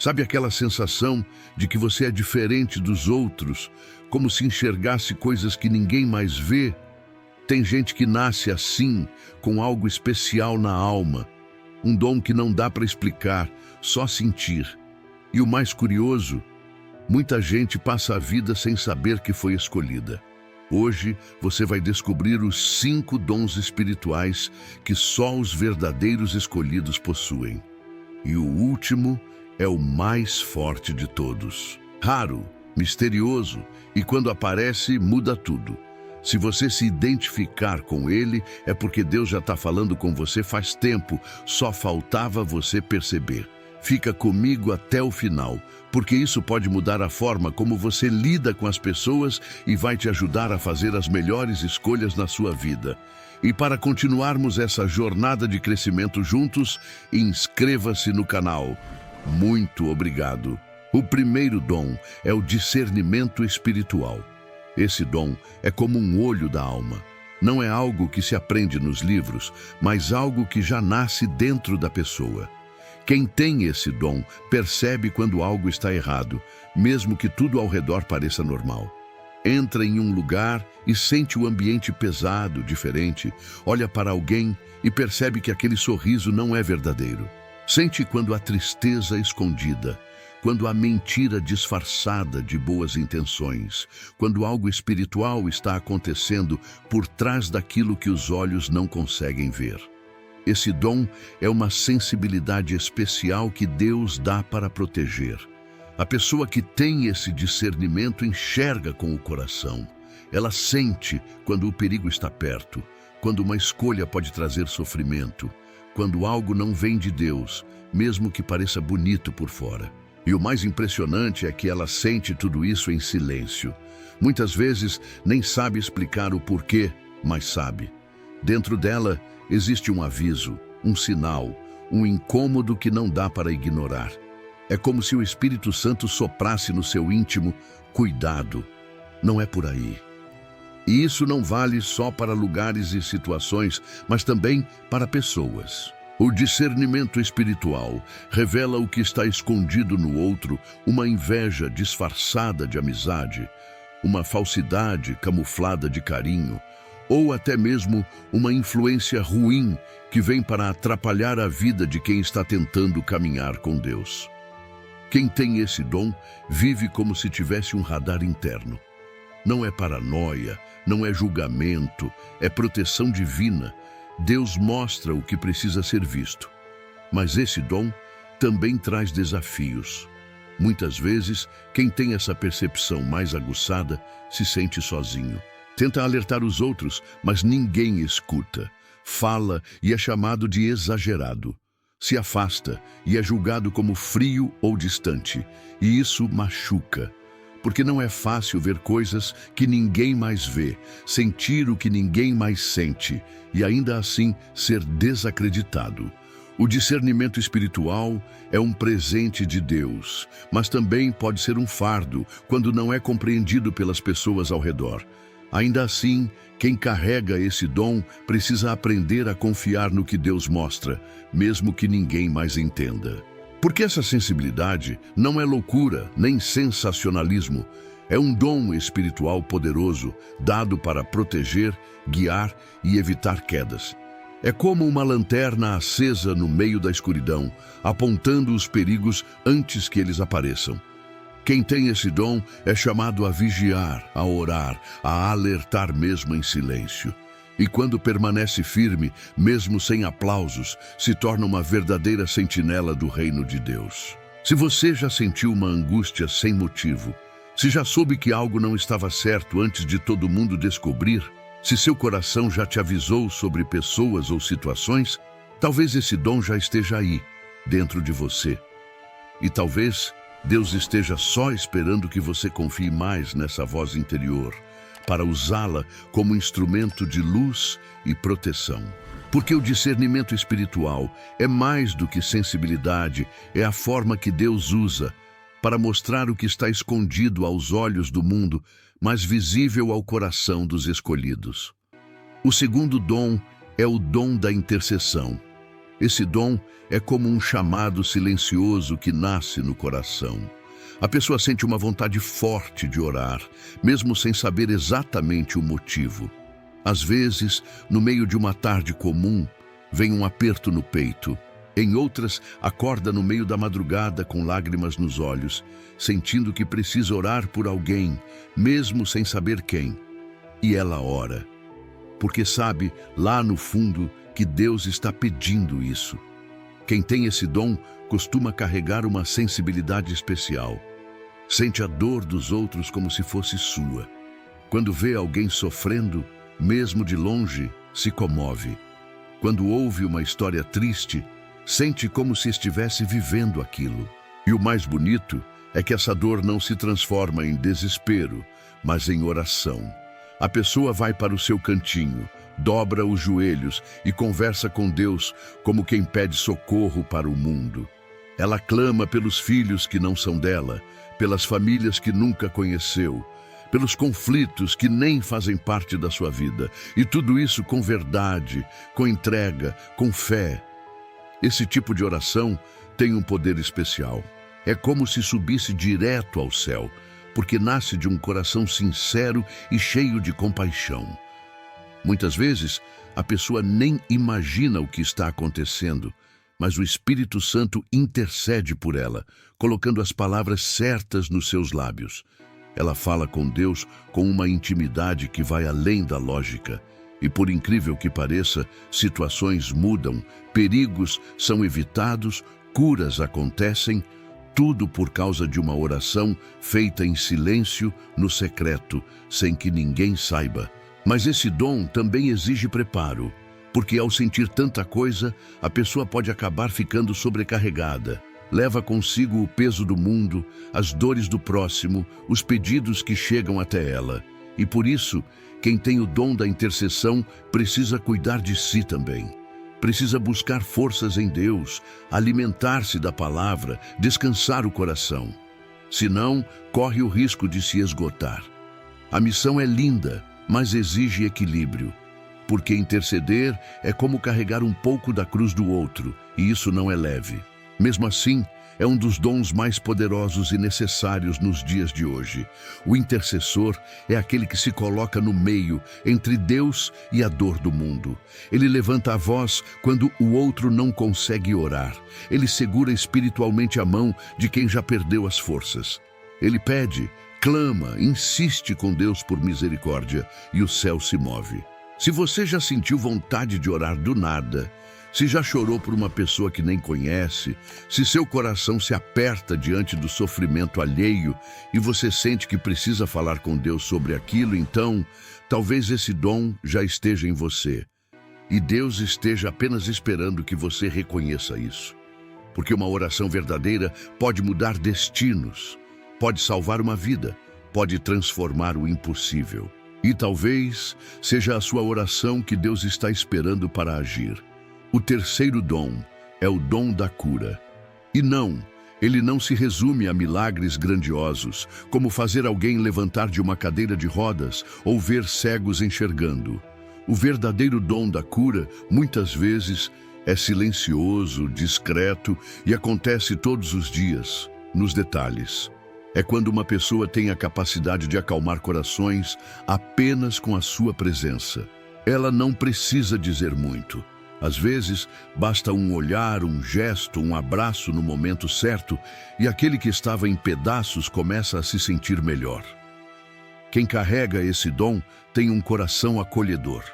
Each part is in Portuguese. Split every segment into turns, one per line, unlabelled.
Sabe aquela sensação de que você é diferente dos outros, como se enxergasse coisas que ninguém mais vê? Tem gente que nasce assim, com algo especial na alma, um dom que não dá para explicar, só sentir. E o mais curioso, muita gente passa a vida sem saber que foi escolhida. Hoje você vai descobrir os 5 dons espirituais que só os verdadeiros escolhidos possuem. E o último é o mais forte de todos. Raro, misterioso e quando aparece muda tudo. Se você se identificar com ele, é porque Deus já está falando com você faz tempo, só faltava você perceber. Fica comigo até o final, porque isso pode mudar a forma como você lida com as pessoas e vai te ajudar a fazer as melhores escolhas na sua vida. E para continuarmos essa jornada de crescimento juntos, inscreva-se no canal. Muito obrigado. O primeiro dom é o discernimento espiritual. Esse dom é como um olho da alma. Não é algo que se aprende nos livros, mas algo que já nasce dentro da pessoa. Quem tem esse dom percebe quando algo está errado, mesmo que tudo ao redor pareça normal. Entra em um lugar e sente o ambiente pesado, diferente, olha para alguém e percebe que aquele sorriso não é verdadeiro. Sente quando há tristeza escondida, quando há mentira disfarçada de boas intenções, quando algo espiritual está acontecendo por trás daquilo que os olhos não conseguem ver. Esse dom é uma sensibilidade especial que Deus dá para proteger. A pessoa que tem esse discernimento enxerga com o coração. Ela sente quando o perigo está perto, quando uma escolha pode trazer sofrimento, quando algo não vem de Deus, mesmo que pareça bonito por fora. E o mais impressionante é que ela sente tudo isso em silêncio. Muitas vezes nem sabe explicar o porquê, mas sabe. Dentro dela existe um aviso, um sinal, um incômodo que não dá para ignorar. É como se o Espírito Santo soprasse no seu íntimo: cuidado, não é por aí. E isso não vale só para lugares e situações, mas também para pessoas. O discernimento espiritual revela o que está escondido no outro, uma inveja disfarçada de amizade, uma falsidade camuflada de carinho, ou até mesmo uma influência ruim que vem para atrapalhar a vida de quem está tentando caminhar com Deus. Quem tem esse dom vive como se tivesse um radar interno. Não é paranoia, não é julgamento, é proteção divina. Deus mostra o que precisa ser visto. Mas esse dom também traz desafios. Muitas vezes, quem tem essa percepção mais aguçada se sente sozinho. Tenta alertar os outros, mas ninguém escuta. Fala e é chamado de exagerado. Se afasta e é julgado como frio ou distante. E isso machuca. Porque não é fácil ver coisas que ninguém mais vê, sentir o que ninguém mais sente e ainda assim ser desacreditado. O discernimento espiritual é um presente de Deus, mas também pode ser um fardo quando não é compreendido pelas pessoas ao redor. Ainda assim, quem carrega esse dom precisa aprender a confiar no que Deus mostra, mesmo que ninguém mais entenda. Porque essa sensibilidade não é loucura nem sensacionalismo, é um dom espiritual poderoso dado para proteger, guiar e evitar quedas. É como uma lanterna acesa no meio da escuridão, apontando os perigos antes que eles apareçam. Quem tem esse dom é chamado a vigiar, a orar, a alertar mesmo em silêncio. E quando permanece firme, mesmo sem aplausos, se torna uma verdadeira sentinela do reino de Deus. Se você já sentiu uma angústia sem motivo, se já soube que algo não estava certo antes de todo mundo descobrir, se seu coração já te avisou sobre pessoas ou situações, talvez esse dom já esteja aí, dentro de você. E talvez Deus esteja só esperando que você confie mais nessa voz interior, para usá-la como instrumento de luz e proteção. Porque o discernimento espiritual é mais do que sensibilidade, é a forma que Deus usa para mostrar o que está escondido aos olhos do mundo, mas visível ao coração dos escolhidos. O segundo dom é o dom da intercessão. Esse dom é como um chamado silencioso que nasce no coração. A pessoa sente uma vontade forte de orar, mesmo sem saber exatamente o motivo. Às vezes, no meio de uma tarde comum, vem um aperto no peito. Em outras, acorda no meio da madrugada com lágrimas nos olhos, sentindo que precisa orar por alguém, mesmo sem saber quem. E ela ora, porque sabe, lá no fundo, que Deus está pedindo isso. Quem tem esse dom costuma carregar uma sensibilidade especial. Sente a dor dos outros como se fosse sua. Quando vê alguém sofrendo, mesmo de longe, se comove. Quando ouve uma história triste, sente como se estivesse vivendo aquilo. E o mais bonito é que essa dor não se transforma em desespero, mas em oração. A pessoa vai para o seu cantinho, dobra os joelhos e conversa com Deus como quem pede socorro para o mundo. Ela clama pelos filhos que não são dela, pelas famílias que nunca conheceu, pelos conflitos que nem fazem parte da sua vida. E tudo isso com verdade, com entrega, com fé. Esse tipo de oração tem um poder especial. É como se subisse direto ao céu, porque nasce de um coração sincero e cheio de compaixão. Muitas vezes, a pessoa nem imagina o que está acontecendo, mas o Espírito Santo intercede por ela, colocando as palavras certas nos seus lábios. Ela fala com Deus com uma intimidade que vai além da lógica. E por incrível que pareça, situações mudam, perigos são evitados, curas acontecem, tudo por causa de uma oração feita em silêncio, no secreto, sem que ninguém saiba. Mas esse dom também exige preparo, porque ao sentir tanta coisa, a pessoa pode acabar ficando sobrecarregada. Leva consigo o peso do mundo, as dores do próximo, os pedidos que chegam até ela. E por isso, quem tem o dom da intercessão precisa cuidar de si também. Precisa buscar forças em Deus, alimentar-se da palavra, descansar o coração. Senão, corre o risco de se esgotar. A missão é linda, mas exige equilíbrio. Porque interceder é como carregar um pouco da cruz do outro, e isso não é leve. Mesmo assim, é um dos dons mais poderosos e necessários nos dias de hoje. O intercessor é aquele que se coloca no meio, entre Deus e a dor do mundo. Ele levanta a voz quando o outro não consegue orar. Ele segura espiritualmente a mão de quem já perdeu as forças. Ele pede, clama, insiste com Deus por misericórdia, e o céu se move. Se você já sentiu vontade de orar do nada, se já chorou por uma pessoa que nem conhece, se seu coração se aperta diante do sofrimento alheio e você sente que precisa falar com Deus sobre aquilo, então, talvez esse dom já esteja em você. E Deus esteja apenas esperando que você reconheça isso. Porque uma oração verdadeira pode mudar destinos, pode salvar uma vida, pode transformar o impossível. E talvez seja a sua oração que Deus está esperando para agir. O terceiro dom é o dom da cura. E não, ele não se resume a milagres grandiosos, como fazer alguém levantar de uma cadeira de rodas ou ver cegos enxergando. O verdadeiro dom da cura, muitas vezes, é silencioso, discreto e acontece todos os dias, nos detalhes. É quando uma pessoa tem a capacidade de acalmar corações apenas com a sua presença. Ela não precisa dizer muito. Às vezes, basta um olhar, um gesto, um abraço no momento certo e aquele que estava em pedaços começa a se sentir melhor. Quem carrega esse dom tem um coração acolhedor.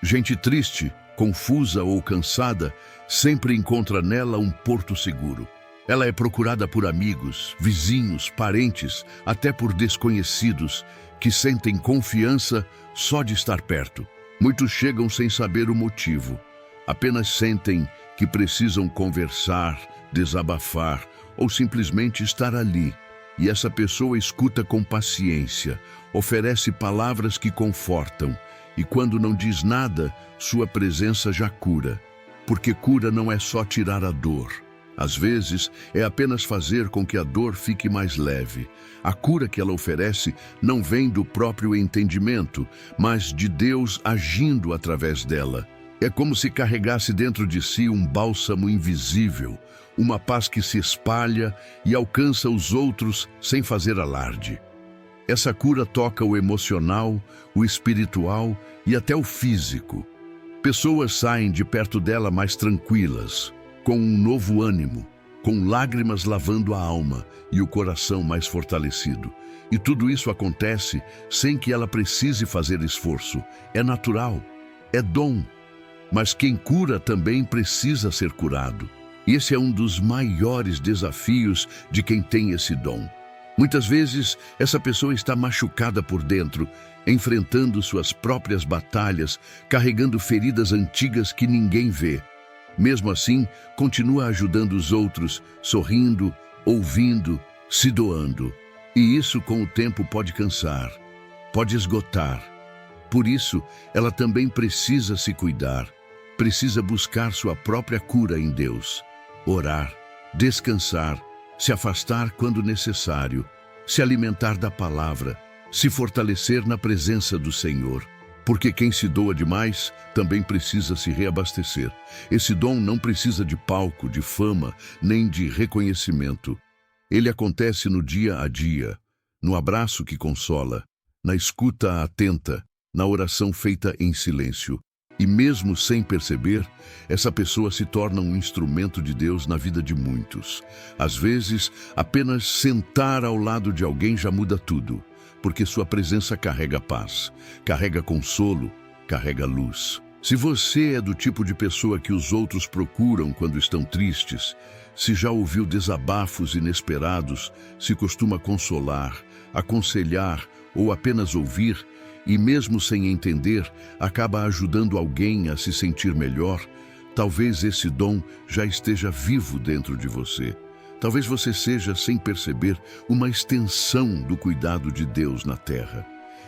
Gente triste, confusa ou cansada, sempre encontra nela um porto seguro. Ela é procurada por amigos, vizinhos, parentes, até por desconhecidos, que sentem confiança só de estar perto. Muitos chegam sem saber o motivo. Apenas sentem que precisam conversar, desabafar ou simplesmente estar ali. E essa pessoa escuta com paciência, oferece palavras que confortam. E quando não diz nada, sua presença já cura. Porque cura não é só tirar a dor. Às vezes, é apenas fazer com que a dor fique mais leve. A cura que ela oferece não vem do próprio entendimento, mas de Deus agindo através dela. É como se carregasse dentro de si um bálsamo invisível, uma paz que se espalha e alcança os outros sem fazer alarde. Essa cura toca o emocional, o espiritual e até o físico. Pessoas saem de perto dela mais tranquilas, com um novo ânimo, com lágrimas lavando a alma e o coração mais fortalecido. E tudo isso acontece sem que ela precise fazer esforço. É natural, é dom. Mas quem cura também precisa ser curado. E esse é um dos maiores desafios de quem tem esse dom. Muitas vezes, essa pessoa está machucada por dentro, enfrentando suas próprias batalhas, carregando feridas antigas que ninguém vê. Mesmo assim, continua ajudando os outros, sorrindo, ouvindo, se doando. E isso, com o tempo, pode cansar, pode esgotar. Por isso, ela também precisa se cuidar, precisa buscar sua própria cura em Deus, orar, descansar, se afastar quando necessário, se alimentar da palavra, se fortalecer na presença do Senhor. Porque quem se doa demais também precisa se reabastecer. Esse dom não precisa de palco, de fama, nem de reconhecimento. Ele acontece no dia a dia, no abraço que consola, na escuta atenta, na oração feita em silêncio. E mesmo sem perceber, essa pessoa se torna um instrumento de Deus na vida de muitos. Às vezes, apenas sentar ao lado de alguém já muda tudo, porque sua presença carrega paz, carrega consolo, carrega luz. Se você é do tipo de pessoa que os outros procuram quando estão tristes, se já ouviu desabafos inesperados, se costuma consolar, aconselhar ou apenas ouvir, e mesmo sem entender, acaba ajudando alguém a se sentir melhor, talvez esse dom já esteja vivo dentro de você. Talvez você seja, sem perceber, uma extensão do cuidado de Deus na terra.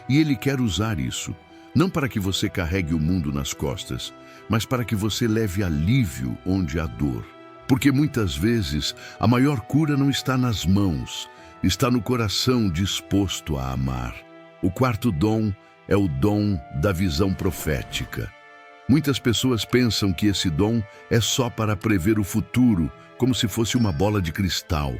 E Ele quer usar isso, não para que você carregue o mundo nas costas, mas para que você leve alívio onde há dor. Porque muitas vezes a maior cura não está nas mãos, está no coração disposto a amar. O quarto dom é o dom da visão profética. Muitas pessoas pensam que esse dom é só para prever o futuro, como se fosse uma bola de cristal.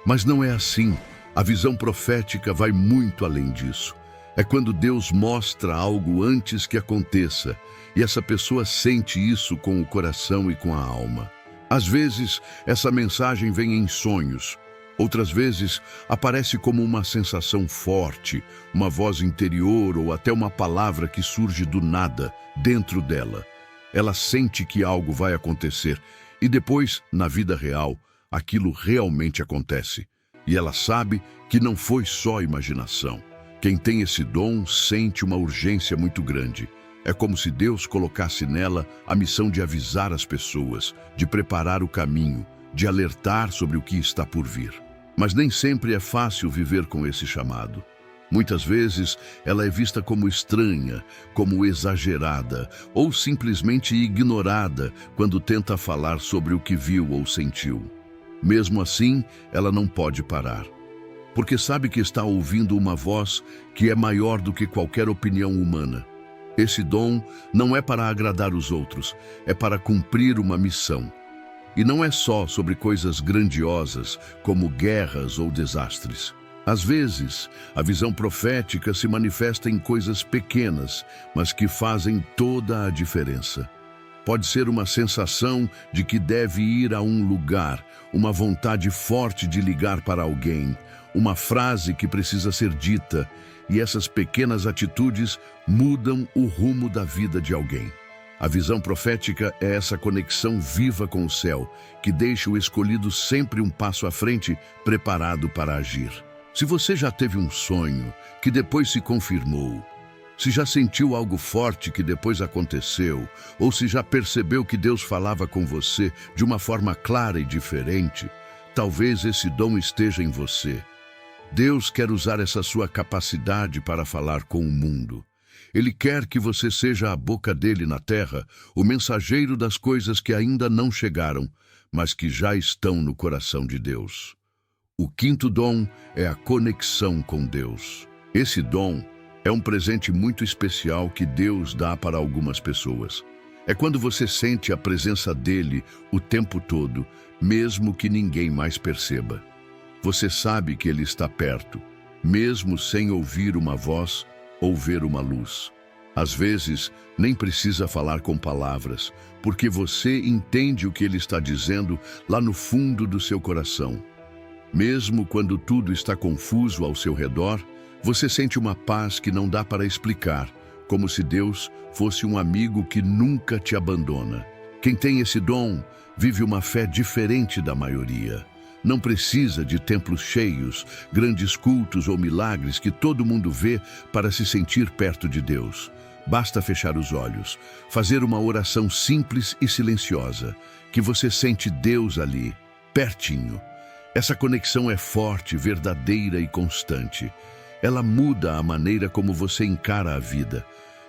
Mas não é assim. A visão profética vai muito além disso. É quando Deus mostra algo antes que aconteça, e essa pessoa sente isso com o coração e com a alma. Às vezes, essa mensagem vem em sonhos. Outras vezes, aparece como uma sensação forte, uma voz interior ou até uma palavra que surge do nada, dentro dela. Ela sente que algo vai acontecer e depois, na vida real, aquilo realmente acontece. E ela sabe que não foi só imaginação. Quem tem esse dom sente uma urgência muito grande. É como se Deus colocasse nela a missão de avisar as pessoas, de preparar o caminho, de alertar sobre o que está por vir. Mas nem sempre é fácil viver com esse chamado. Muitas vezes ela é vista como estranha, como exagerada ou simplesmente ignorada quando tenta falar sobre o que viu ou sentiu. Mesmo assim, ela não pode parar, porque sabe que está ouvindo uma voz que é maior do que qualquer opinião humana. Esse dom não é para agradar os outros, é para cumprir uma missão. E não é só sobre coisas grandiosas, como guerras ou desastres. Às vezes, a visão profética se manifesta em coisas pequenas, mas que fazem toda a diferença. Pode ser uma sensação de que deve ir a um lugar, uma vontade forte de ligar para alguém, uma frase que precisa ser dita, e essas pequenas atitudes mudam o rumo da vida de alguém. A visão profética é essa conexão viva com o céu, que deixa o escolhido sempre um passo à frente, preparado para agir. Se você já teve um sonho que depois se confirmou, se já sentiu algo forte que depois aconteceu, ou se já percebeu que Deus falava com você de uma forma clara e diferente, talvez esse dom esteja em você. Deus quer usar essa sua capacidade para falar com o mundo. Ele quer que você seja a boca dele na terra, o mensageiro das coisas que ainda não chegaram, mas que já estão no coração de Deus. O quinto dom é a conexão com Deus. Esse dom é um presente muito especial que Deus dá para algumas pessoas. É quando você sente a presença dele o tempo todo, mesmo que ninguém mais perceba. Você sabe que ele está perto, mesmo sem ouvir uma voz ou ver uma luz. Às vezes, nem precisa falar com palavras, porque você entende o que ele está dizendo lá no fundo do seu coração. Mesmo quando tudo está confuso ao seu redor, você sente uma paz que não dá para explicar, como se Deus fosse um amigo que nunca te abandona. Quem tem esse dom vive uma fé diferente da maioria. Não precisa de templos cheios, grandes cultos ou milagres que todo mundo vê para se sentir perto de Deus. Basta fechar os olhos, fazer uma oração simples e silenciosa, que você sente Deus ali, pertinho. Essa conexão é forte, verdadeira e constante. Ela muda a maneira como você encara a vida.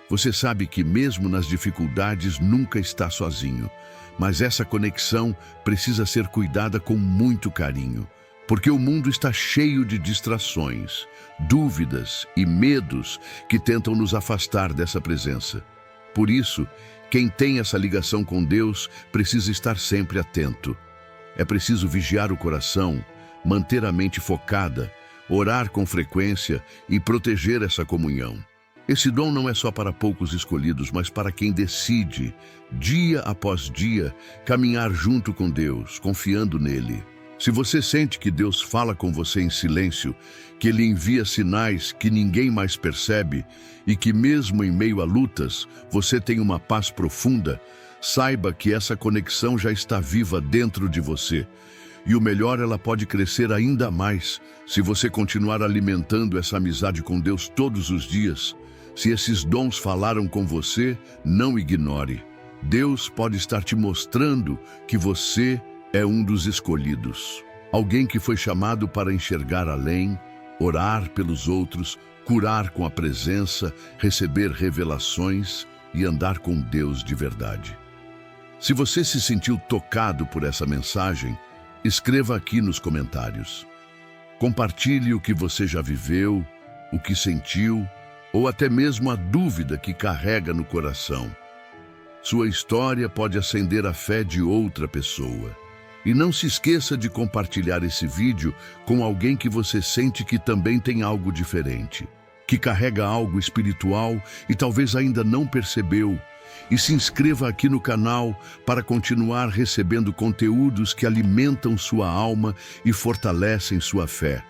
Você sabe que mesmo nas dificuldades nunca está sozinho. Mas essa conexão precisa ser cuidada com muito carinho, porque o mundo está cheio de distrações, dúvidas e medos que tentam nos afastar dessa presença. Por isso, quem tem essa ligação com Deus precisa estar sempre atento. É preciso vigiar o coração, manter a mente focada, orar com frequência e proteger essa comunhão. Esse dom não é só para poucos escolhidos, mas para quem decide, dia após dia, caminhar junto com Deus, confiando nele. Se você sente que Deus fala com você em silêncio, que Ele envia sinais que ninguém mais percebe e que mesmo em meio a lutas, você tem uma paz profunda, saiba que essa conexão já está viva dentro de você. E o melhor, ela pode crescer ainda mais se você continuar alimentando essa amizade com Deus todos os dias. Se esses dons falaram com você, não ignore. Deus pode estar te mostrando que você é um dos escolhidos. Alguém que foi chamado para enxergar além, orar pelos outros, curar com a presença, receber revelações e andar com Deus de verdade. Se você se sentiu tocado por essa mensagem, escreva aqui nos comentários. Compartilhe o que você já viveu, o que sentiu, ou até mesmo a dúvida que carrega no coração. Sua história pode acender a fé de outra pessoa. E não se esqueça de compartilhar esse vídeo com alguém que você sente que também tem algo diferente, que carrega algo espiritual e talvez ainda não percebeu. E se inscreva aqui no canal para continuar recebendo conteúdos que alimentam sua alma e fortalecem sua fé.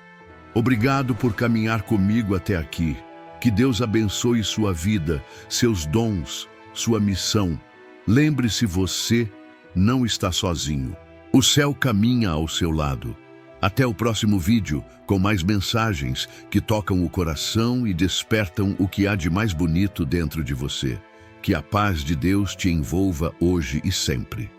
Obrigado por caminhar comigo até aqui. Que Deus abençoe sua vida, seus dons, sua missão. Lembre-se, você não está sozinho. O céu caminha ao seu lado. Até o próximo vídeo, com mais mensagens que tocam o coração e despertam o que há de mais bonito dentro de você. Que a paz de Deus te envolva hoje e sempre.